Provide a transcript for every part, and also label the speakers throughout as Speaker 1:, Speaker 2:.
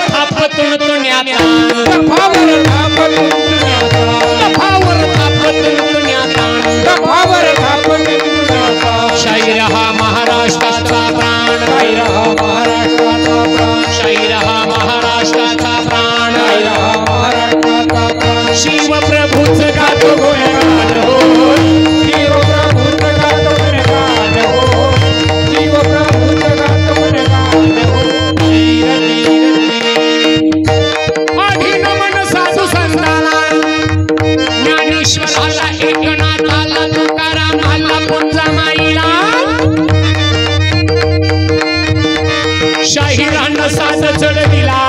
Speaker 1: थापतून तुण्याता
Speaker 2: तफावर थापतून तुण्याता
Speaker 1: तफावर थापतून तुण्याता
Speaker 2: तफावर थापतून तुण्याता
Speaker 1: शाहीर हा महाराष्ट्राचा प्राण
Speaker 2: शाहीर हा महाराष्ट्राचा प्राण
Speaker 1: शाहीर हा महाराष्ट्राचा प्राण
Speaker 2: शाहीर हा महाराष्ट्राचा प्राण
Speaker 1: शिवप्रभूच गातो गुणगान हो
Speaker 2: शिवप्रभूच गातो गुणगान हो शिवप्रभूच गातो गुणगान हो
Speaker 1: आधी नमन साधू संताला ज्ञानेश्वराला एकनाथाला तुकारामाला पुंजामाईला शाहिरानं साध चढ दिला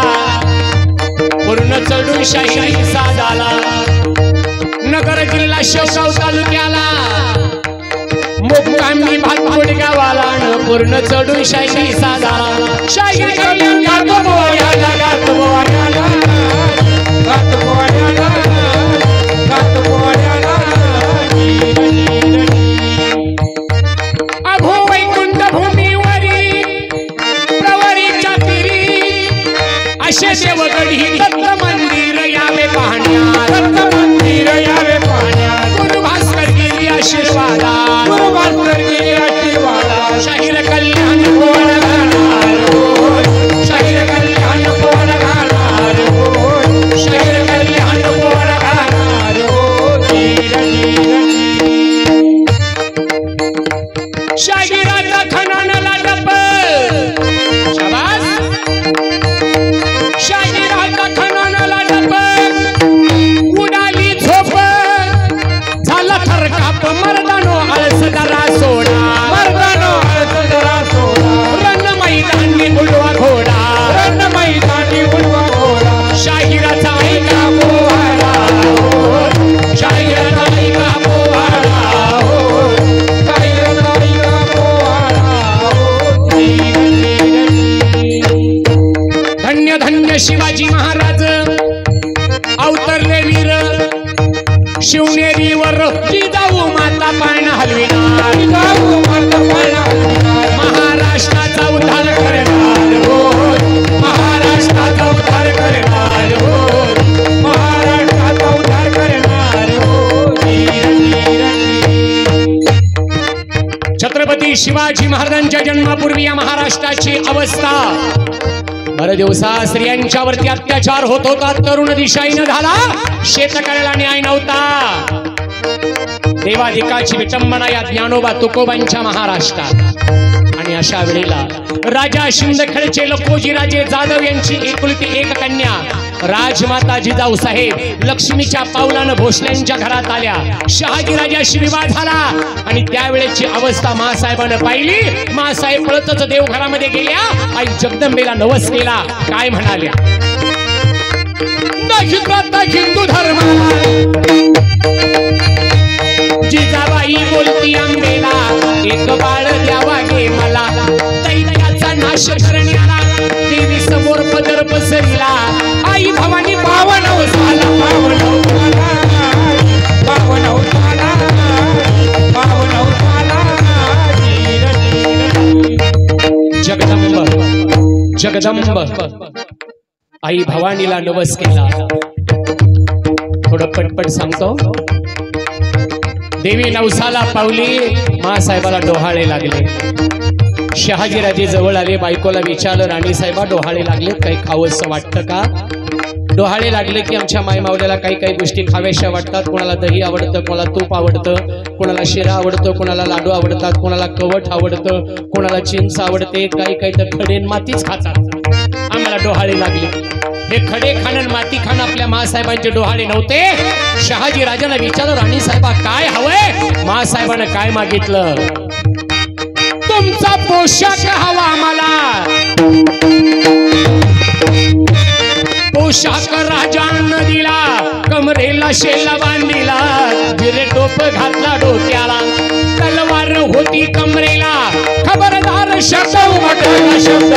Speaker 1: पूर्ण चढून शाहिरी साधाला नगर जिल्हा शेवगाव तालुक्याला मुक्कामी भातपुड गावाला पूर्ण चढून शाहिरी साधाला शाहिरी गातो बोवाड्याला गातो बोवाड्याला
Speaker 2: गातो बोवाड्याला गातो बोवाड्याला
Speaker 1: अभो वैकुंठ भूमीवरी प्रवरीच्या तिरी असे देवगडी दत्त मंदिर यावे पाहण्यात
Speaker 2: दत्त मंदिर यावे पाहण्यात
Speaker 1: गुरु भास्कर गिरी आशीर्वादा
Speaker 2: गुरु भास्कर गिरी आशीर्वादा
Speaker 1: शाहीर कल्याण कोण घालणार हो शाहीर कल्याण कोण घालणार हो शाहीर कल्याण कोण घालणार हो शाहिराचा खणानला डब शाबास शाहिराचा खणानला डब उडाली झोप झाला थरकाप मर्दानो आळसदारा सोडा
Speaker 2: मर्दानो आळसदारा सोडा
Speaker 1: रण मैदानी उडवा घोडा
Speaker 2: रण मैदानी उडवा घोडा
Speaker 1: शाहिराचा ऐका पोवाडा हो शाहिराचा ऐका पोवाडा हो
Speaker 2: शाहिराचा ऐका पोवाडा हो
Speaker 1: धन्य धन्य शिवाजी महाराज अवतरले वीर शिवनेरीवर जिजाऊ माता पाळणा हलविनार
Speaker 2: जिजाऊ माता पाळणा हलविनार
Speaker 1: महाराष्ट्राचा उद्धार करणार हो महाराष्ट्राचा उद्धार करणार हो
Speaker 2: महाराष्ट्राचा उद्धार करणार हो
Speaker 1: छत्रपती शिवाजी महाराजांच्या जन्मापूर्वी या महाराष्ट्राची अवस्था बरे दिवसा स्त्रियांच्यावरती अत्याचार होत होता तरुण दिशाईनं झाला शेतकऱ्याला न्याय नव्हता देवाधिकाची विटंबना या ज्ञानोबा तुकोबांच्या महाराष्ट्रात आणि अशा वेळेला राजा शिंदखेडचे लकोजीराजे जाधव यांची एकुलती एक कन्या राजमाता जिजाऊ साहेब लक्ष्मीच्या पावलानं भोसल्यांच्या घरात आल्या शहाजीराजाशी विवाद झाला आणि त्यावेळेची अवस्था मासाहेबानं पाहिली मासाहेब पळतच देवघरामध्ये गेल्या आई जगदंबेला नवस केला काय म्हणाल्या हिंदू धर्म जिजाबाई बोलती आंबेला एक बाळ द्यावा गे मला दैत्याचा नाश करण्याला देवी समोर पदर पसरला आई भवानी पावन झाला पावन
Speaker 2: पावन झाला पावन झाला
Speaker 1: जगदंब जगदंब आई भवानीला नवस केला थोडं पटपट सांगतो देवी नवसाला पावली मासाहेबाला डोहाळे लागले शहाजीराजे जवळ आले बायकोला विचारलं राणी साहेबा डोहाळे लागले काही खावंसं वाटतं का डोहाळे लागले की आमच्या मायमावल्याला काही काही गोष्टी खाव्याशा वाटतात कोणाला दही आवडतं कोणाला तूप आवडतं कोणाला शिरा आवडतं कोणाला लाडू आवडतात कोणाला कवठ आवडतं कोणाला चिंच आवडते काही काही तर खडेन मातीच खातात आम्हाला डोहाळे लागले हे खडे खाणं माती खाणं आपल्या मासाहेबांचे डोहाळे नव्हते शहाजी राजाला विचारलं राणी साहेबा काय हवंय मासाहेबानं काय मागितलं तुमचा पोशाख हवा आम्हाला पोशाख राजानं दिला कमरेला शेला बांधिला जिरे टोप घातला डोक्याला तलवार होती कमरेला खबरदार शब्द उमटला शब्द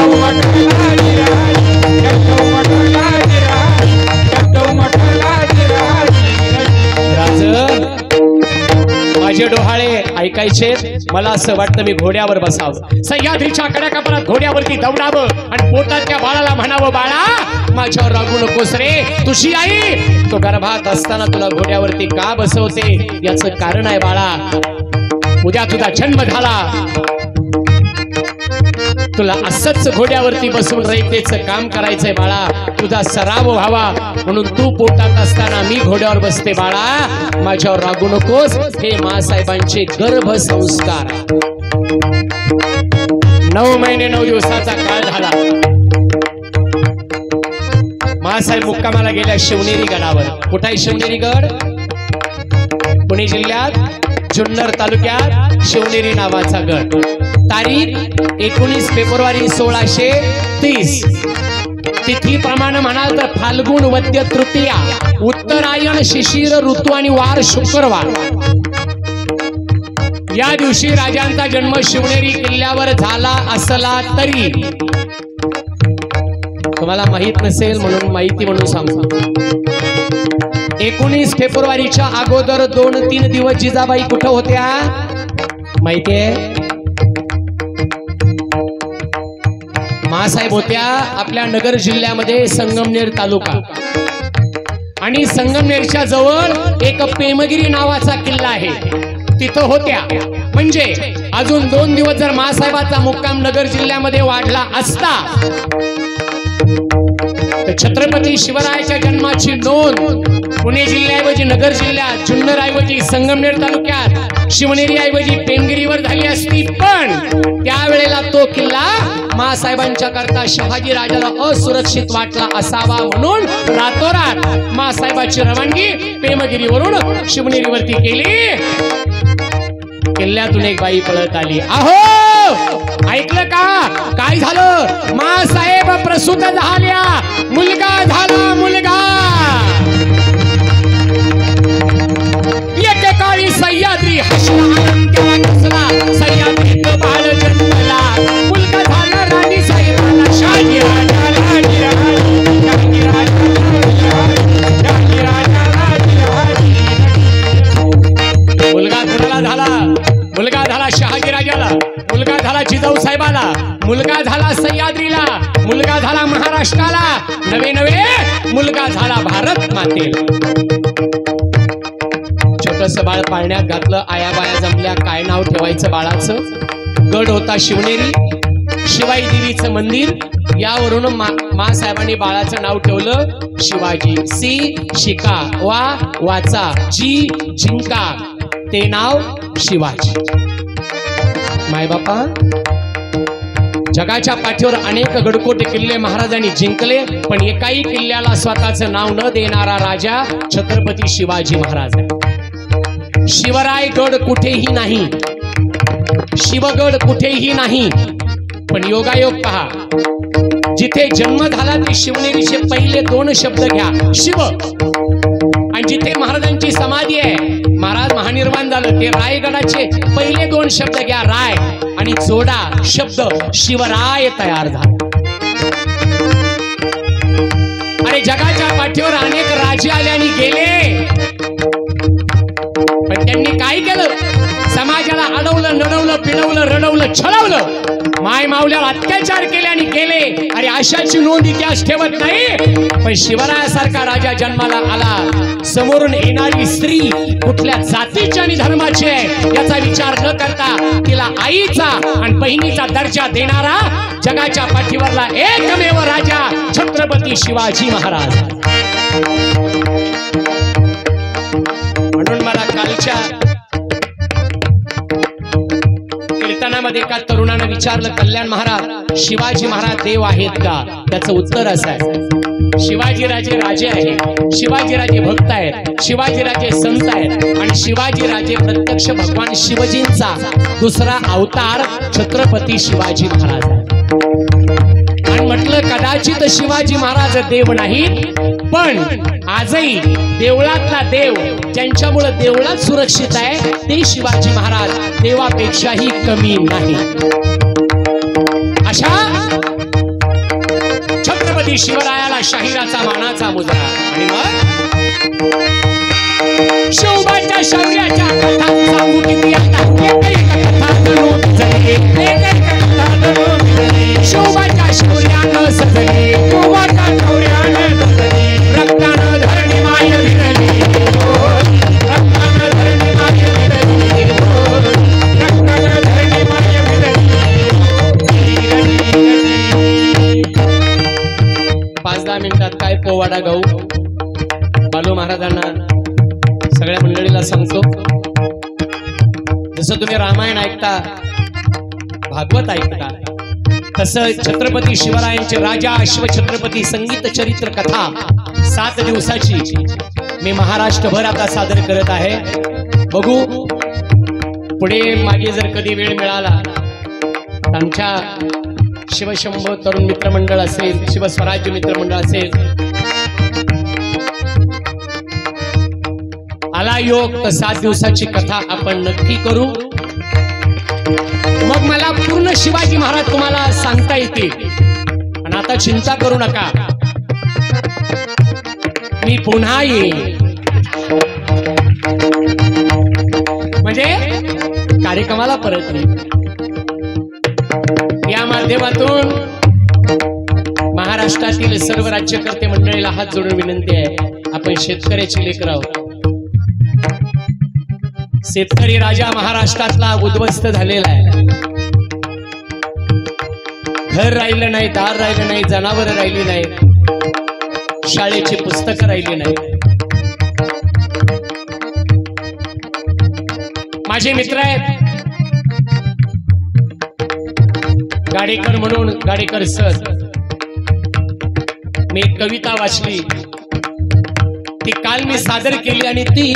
Speaker 1: माझे डोहाळे ऐकायचे मला असं वाटतं मी घोड्यावर बसावं, सह्याद्रीच्या कडा कपरात घोड्यावरती दौडावं आणि पोटातल्या बाळाला म्हणावं, बाळा माझ्यावर रागू नकोस रे, तुझी आई तो गर्भात असताना तुला घोड्यावरती का बसवते याचं कारण आहे बाळा, उद्या तुझा जन्म झाला तुला असंच घोड्यावरती बसून रयतेचं काम करायचंय बाळा, तुझा सराव व्हावा म्हणून तू पोटात असताना मी घोड्यावर बसते बाळा, माझ्यावर रागू नकोस. हे मासाहेबांचे गर्भसंस्कार. 9 महिने 9 दिवसाचा काळ झाला. मासाहेब मुक्कामाला गेल्या शिवनेरी गडावर. कुठे आहे शिवनेरी गड? पुणे जिल्ह्यात जुन्नर तालुक्यात शिवनेरी नावाचा गड. तारीख 19 फेब्रुवारी 1630. तिथीप्रमाणे म्हणाल तर फाल्गुन वद्य तृतीया, उत्तरायण शिशिर ऋतू आणि वार शुक्रवार. या दिवशी राजांचा जन्म शिवनेरी किल्ल्यावर झाला असला तरी तुम्हाला माहित नसेल म्हणून माहिती म्हणून सांगतो. 19 फेब्रुवारीच्या अगोदर 2-3 दिवस जिजाबाई कुठं होत्या माहितीये? मासाहेब होत्या आपल्या नगर जिल्ह्यामध्ये संगमनेर तालुका, आणि संगमनेरच्या जवळ एक पेमगिरी नावाचा किल्ला आहे, तिथं होत्या. म्हणजे अजून 2 दिवस जर मासाहेबाचा मुक्काम नगर जिल्ह्यामध्ये वाढला असता तर छत्रपती शिवरायाच्या जन्माची नोंद पुणे जिल्ह्याऐवजी नगर जिल्ह्यात, जुन्नर ऐवजी संगमनेर तालुक्यात, शिवनेरी ऐवजी पेमगिरीवर झाली असती. पण त्यावेळेला तो किल्ला मासाहेबांच्या करता शहाजी राजाला असुरक्षित वाटला असावा म्हणून रातोरात मासाहेबाची रवानगी पेमगिरीवरून शिवनेरीवरती केली. किल्ल्यातून एक बाई पळत आली. अहो ऐकलं का? काय झालं? मासाहेब प्रसूत झाल्या, मुलगा झाला मुलगा. एकेकाळी सह्याद्री हसला, आनंद हसला, सह्याद्रीत बाळ जन्मला, मुलगा झाला राणी साहेबाला, शहाजी राजाला, शहाजी मुलगा कुणाला झाला? मुलगा झाला शहाजी राजाला, मुलगा झाला जिजाऊ साहेबाला, मुलगा झाला सह्याद्रीला, मुलगा झाला महाराष्ट्राला, नवे मुलगा झाला भारत मातेला. छोटस बाळ पाळण्यात घातलं, आया बाया जमल्या, काय नाव ठेवायचं बाळाचं? गड होता शिवनेरी, शिवाई देवीचं मंदिर, यावरून मासाहेबांनी बाळाचं नाव ठेवलं शिवाजी. सी शिका, वा वाचा, जी जिंका, ते नाव शिवाजी. माय बापा जगाच्या पाठीवर अनेक गडकोटे किल्ले महाराजांनी जिंकले, पण एकाही किल्ल्याला स्वतःचं नाव न देणारा राजा छत्रपती शिवाजी महाराज. शिवराय गड कुठेही नाही, शिवगड कुठेही नाही, पण योगायोग पहा, जिथे जन्म झाला ते शिवनेरीचे पहिले 2 शब्द घ्या, शिव. आणि जिथे महाराजांची समाधी आहे, महाराज महानिर्वाण झालं, ते रायगडाचे पहिले 2 शब्द घ्या, राय, आणि जोडा शब्द शिवराय तयार झाला. अरे जगाच्या पाठीवर अनेक राजे आले आणि गेले, पण त्यांनी काय केलं? समाजाला अडवलं, नडवलं, पिडवलं, रडवलं, छळवलं, माय मावल्यावर अत्याचार केले आणि गेले. अरे अशाची नोंद इतिहास ठेवत नाही. पण शिवरायासारखा राजा जन्माला आला, समोरून येणारी स्त्री कुठल्या जातीची आणि धर्माची आहे याचा विचार न करता तिला आईचा आणि बहिणीचा दर्जा देणारा जगाच्या पाठीवरला एकमेव राजा छत्रपती शिवाजी महाराज. म्हणून मला कालच्या कीर्तनामध्ये एका तरुणानं विचारलं, कल्याण महाराज शिवाजी महाराज देव आहेत का? त्याचं उत्तर असं आहे, शिवाजीराजे राजे आहेत, शिवाजीराजे भक्त आहेत, शिवाजीराजे संत आहेत, आणि शिवाजीराजे प्रत्यक्ष भगवान शिवजींचा दुसरा अवतार छत्रपती शिवाजी महाराज. आणि म्हटलं कदाचित शिवाजी महाराज देव नाहीत, पण आजही देवळातला देव ज्यांच्यामुळे देवळात सुरक्षित आहे ते शिवाजी महाराज देवापेक्षाही कमी नाही. अशा छत्रपती शिवरायाला शाहिराचा मानाचा मुजरा. आणि मग शिवबाच्या शौर्याच्या कथा सांगू किती आता एकैक कथा जणू भिजली एकैक कथा जणू भिजली शिवबाच्या शौर्यानं सजली
Speaker 2: शिवबाच्या शौर्यानं सजली
Speaker 1: रक्तानं धरणी माय विरली
Speaker 2: रक्तानं धरणी माय विरली रक्तानं धरणी माय विरली
Speaker 1: 5-10 मिनिटात काय पोवाडा गाऊ बालू महाराजांना सगळ्या मंडळीला सांगतो. जसं तुम्ही रामायण ऐकता भागवत ऐकता तसं छत्रपती शिवरायांचे राजा अश्वछत्रपती संगीत चरित्र कथा 7 दिवसाची मी महाराष्ट्रभर आता सादर करत आहे. बघू पुढे मागे जर कधी वेळ मिळाला तर आमच्या शिवशंभो तरुण मित्रमंडळ असेल शिवस्वराज्य मित्रमंडळ असेल आला योग तर 7 दिवसाची कथा आपण नक्की करू. मग मला पूर्ण शिवाजी महाराज तुम्हाला सांगता येतील. पण आता चिंता करू नका मी पुन्हा येईन म्हणजे कार्यक्रमाला परत येईन. या माध्यमातून महाराष्ट्रातील सर्व राज्यकर्ते मंडळीला हात जोडून विनंती आहे आपण शेतकऱ्याची लेकरं आहोत. शेतकरी राजा महाराष्ट्रातला उद्ध्वस्त झालेला आहे. घर राहिलं नाही दार राहिलं नाही जनावर राहिली नाही शाळेची पुस्तकं राहिली नाही. माझे मित्र आहेत गाडेकर म्हणून गाडेकर सर मी एक कविता वाचली ती काल मी सादर केली आणि ती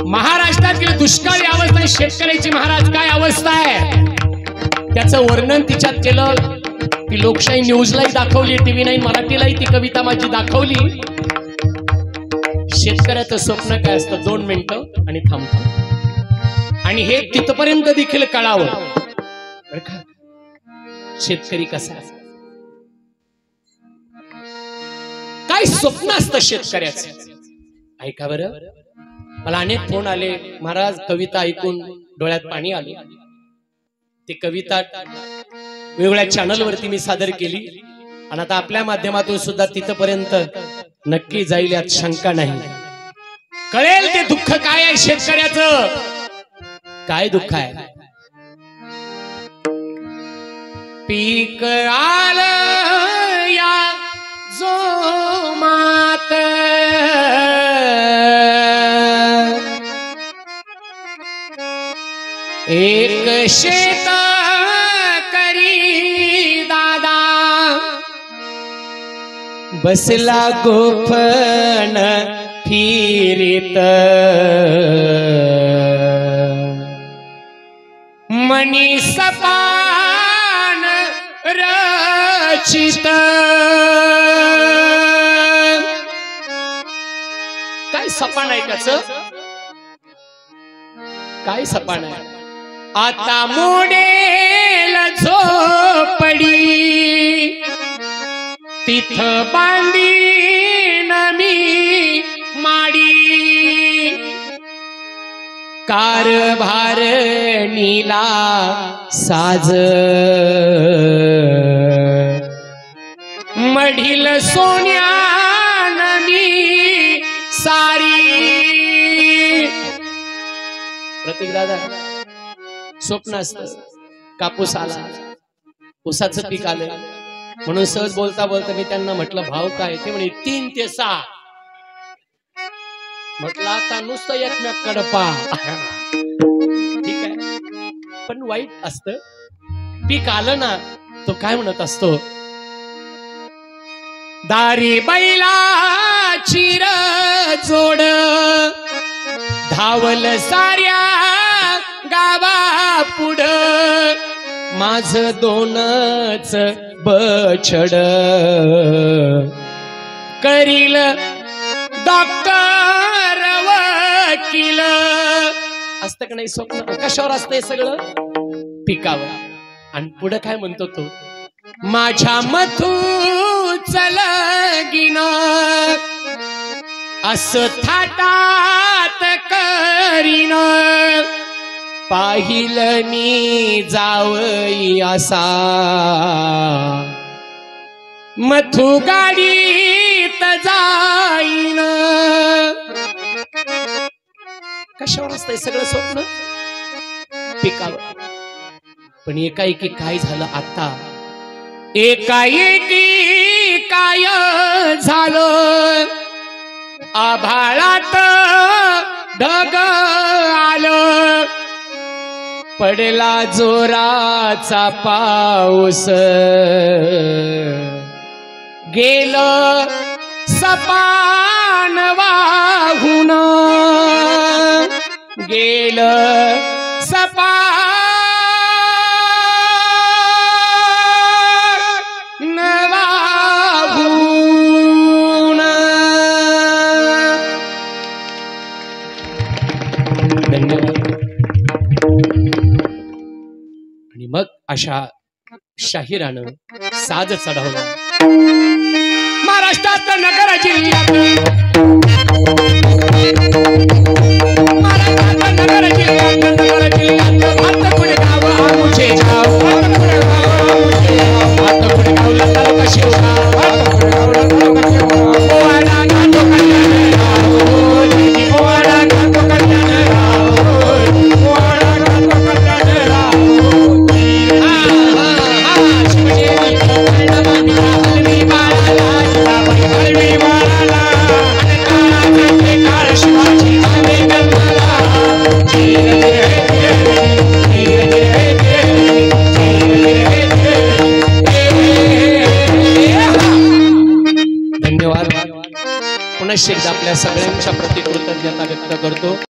Speaker 1: महाराष्ट्रातील दुष्काळी अवस्था शेतकऱ्याची महाराज काय अवस्था आहे त्याचं वर्णन तिच्यात केलं. ती लोकशाही न्यूजलाही दाखवली TV9 मराठीलाही ती कविता माझी दाखवली. शेतकऱ्याचं स्वप्न काय असतं 2 मिनिटं आणि थांबतो आणि हे तिथपर्यंत देखील कळावं शेतकरी कसा असतो काय स्वप्न असतं शेतकऱ्याचं. ऐका बरं मला अनेक फोन आले महाराज कविता ऐकून डोळ्यात पाणी आले. ती कविता वेगवेगळ्या चॅनलवरती मी सादर केली आणि आता आपल्या माध्यमातून सुद्धा तिथपर्यंत नक्की जाईल यात शंका नाही. कळेल ते दुःख काय आहे शेतकऱ्याचं काय दुःख आहे. पीक आलं या जो मात एक शेत करी दादा बसला गोफण फिरित मनी सपान रचित. काय सपान आहे त्याचं काय सपान आहे. आता मोडेल झोपडी तिथ बांधीन मी माडी कारभार नीला साज मढील सोन्यान मी सारी. प्रतीक दादा स्वप्न असतं कापूस आला ऊसाचं पीक आलं म्हणून सहज बोलता बोलता मी त्यांना म्हटलं भाव काय ते म्हणे 3 ते 6. म्हटलं आता नुसतं एकमेकाकडे पहा ठीक आहे पण वाईट असतं. पीक आलं ना तो काय म्हणत असतो दारी बैला चिर जोड धावल साऱ्या गावा पुढ माझ 2च बछड करील डॉक्टर वकील. असतं का नाही स्वप्न कशावर असतंय सगळं पिकावर. आणि पुढे काय म्हणतो तो माझ्या मथूच उचलगिन असं थाटात करीन पाहिलं मी जावई असा मथू गाडीत जाईन कशावर असतंय सगळं स्वप्न पिकावर पण एकाएकी काय झालं आता एकाएकी काय झालं आभाळात ढग आलं पडला जोराचा पाऊस गेलं सपान वाहून गेलं सपान वाहून धन्यवाद आणि मग अशा शाहिरानं साज चढवला महाराष्ट्रात नगर जिल्ह्यात नगर जिल्ह्यात भातकुडे गाव आमुचे गाव भातकुडे गावला तालुका शिवगाव पोवाडा गातो कल्याणराव पोवाडा गातो कल्याणराव पोवाडा गातो कल्याणराव धन्यवाद पुनश्च एकदा आपल्या सगळ्यांच्या प्रति कृतज्ञता व्यक्त करतो.